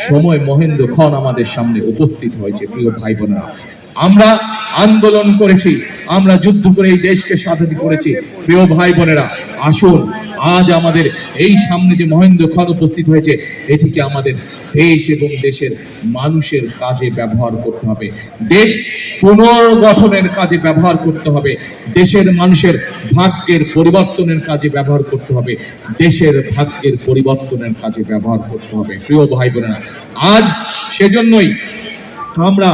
সময় মহেন্দ্র ক্ষণ আমাদের সামনে উপস্থিত হয়েছে। প্রিয় ভাই বোনেরা, আমরা আন্দোলন করেছি, আমরা যুদ্ধ করে এই দেশকে স্বাধীন করেছি। প্রিয় ভাই বোনেরা, আসুন আজ আমাদের এই সামনে যে মহেন্দ্র ক্ষণ উপস্থিত হয়েছে, এটিকে আমাদের দেশ এবং দেশের মানুষের কাজে ব্যবহার করতে হবে, দেশ পুনর্গঠনের কাজে ব্যবহার করতে হবে, দেশের মানুষের ভাগ্যের পরিবর্তনের কাজে ব্যবহার করতে হবে, দেশের ভাগ্যের পরিবর্তনের কাজে ব্যবহার করতে হবে। প্রিয় ভাই বোনেরা, আজ সেজন্যই আমরা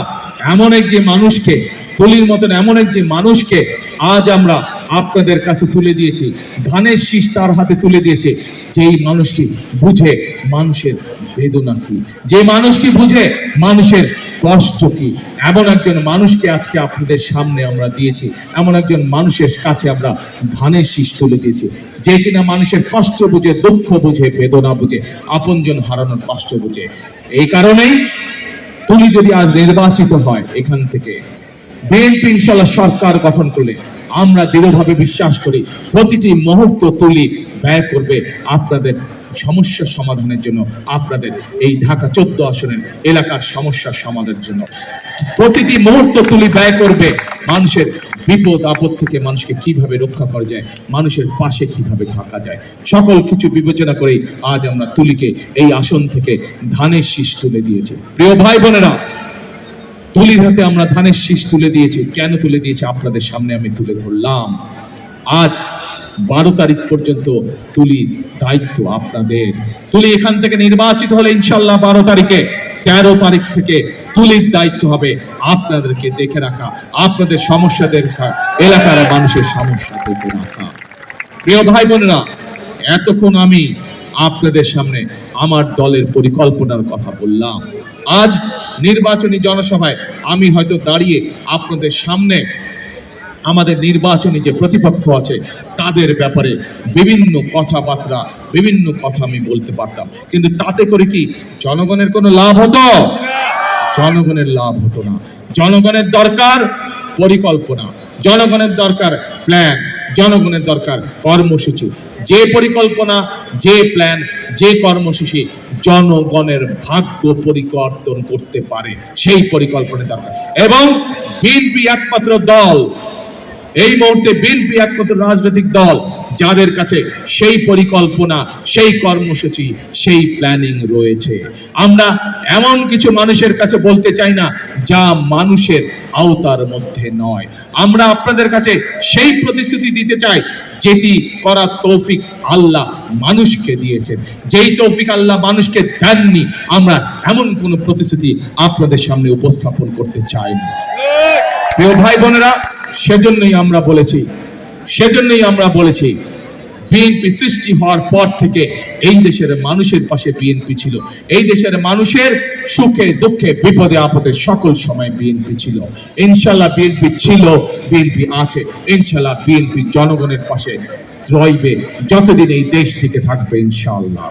এমন এক যে মানুষকে, তুলির মতন এমন এক যে মানুষকে আজ আমরা আপনাদের কাছে তুলে দিয়েছি, ধানের শীষ তার হাতে তুলে দিয়েছে, যেই মানুষটি বুঝে মানুষের বেদনা কি, যে মানুষটি বুঝে মানুষের কষ্ট কি, এমন একজন মানুষকে আজকে আপনাদের সামনে আমরা দিয়েছি, এমন একজন মানুষের কাছে আমরা ধানের শীষ তুলে দিয়েছি, যে কিনা মানুষের কষ্ট বুঝে, দুঃখ বুঝে, বেদনা বুঝে, আপনজন হারানোর কষ্ট বুঝে। এই কারণেই তুলি যদি আজ নির্বাচিত হয়, এখান থেকে বিএনপি ইনশাআল্লাহ সরকার গঠন করলে আমরা দৃঢ়ভাবে বিশ্বাস করি প্রতিটি মুহূর্ত তুলি ব্যয় করবে আপনাদের সমস্যা সমাধানের জন্য, আপনাদের এই ঢাকা 14 আসনের এলাকার সমস্যার সমাধানের জন্য। প্রতিটি মুহূর্ত তুলি ব্যয় করবে মানুষের বিপদ আপদ থেকে মানুষকে কিভাবে রক্ষা করা যায়, মানুষের পাশে কিভাবে থাকা যায়, সকল কিছু বিবেচনা করেই আজ আমরা তুলিকে এই আসন থেকে ধানের শীষ তুলে দিয়েছি। প্রিয় ভাই বোনেরা, তুলির হাতে আমরা ধানের শীষ তুলে দিয়েছি। কেন তুলে দিয়েছি আপনাদের সামনে আমি তুলে ধরলাম। আজ 12 তারিখ পর্যন্ত তুলির দায়িত্ব আপনাদের। তুলি এখান থেকে নির্বাচিত হলে ইনশাআল্লাহ 12 তারিখে, 13 তারিখ থেকে তুলির দায়িত্ব হবে আপনাদেরকে দেখে রাখা, আপনাদের সমস্যা দেখা, এলাকার মানুষের সমস্যা দেখে রাখা। প্রিয় ভাই বোনেরা, এতক্ষণ আমি আপনাদের সামনে আমার দলের পরিকল্পনার কথা বললাম। আজ নির্বাচনী জনসভায় আমি হয়তো দাঁড়িয়ে আপনাদের সামনে আমাদের নির্বাচনী যে প্রতিপক্ষ আছে তাদের ব্যাপারে বিভিন্ন কথাবার্তা, বিভিন্ন কথা আমি বলতে পারতাম, কিন্তু তাতে করে কি জনগণের কোনো লাভ হতো? জনগণের লাভ হতো না। জনগণের দরকার পরিকল্পনা, জনগণের দরকার প্ল্যান, জনগণের দরকার কর্মসূচি। যে পরিকল্পনা, যে প্ল্যান, যে কর্মসূচি জনগণের ভাগ্য পরিবর্তন করতে পারে, সেই পরিকল্পনা দরকার। এবং বিএনপি একমাত্র দল, এই মুহূর্তে বিএনপি একমাত্র রাজনৈতিক দল যাদের কাছে সেই পরিকল্পনা, সেই কর্মসূচি, সেই প্ল্যানিং রয়েছে। আমরা এমন কিছু মানুষের কাছে বলতে চাই না যা মানুষের আওতার মধ্যে নয়। আমরা আপনাদের কাছে সেই প্রতিশ্রুতি দিতে চাই যেটি করার তৌফিক আল্লাহ মানুষকে দিয়েছেন। যেই তৌফিক আল্লাহ মানুষকে দেননি, আমরা এমন কোনো প্রতিশ্রুতি আপনাদের সামনে উপস্থাপন করতে চাই না। প্রিয় ভাই বোনেরা, সেজন্যই আমরা বলেছি বিএনপি সৃষ্টি হওয়ার পর থেকে এই দেশের মানুষের পাশে বিএনপি ছিল। এই দেশের মানুষের সুখে দুঃখে বিপদে আপদে সকল সময় বিএনপি ছিল। ইনশাআল্লাহ বিএনপি ছিল, বিএনপি আছে, ইনশাআল্লাহ বিএনপি জনগণের পাশে রইবে যতদিন এই দেশ টিকে থাকবে ইনশাআল্লাহ।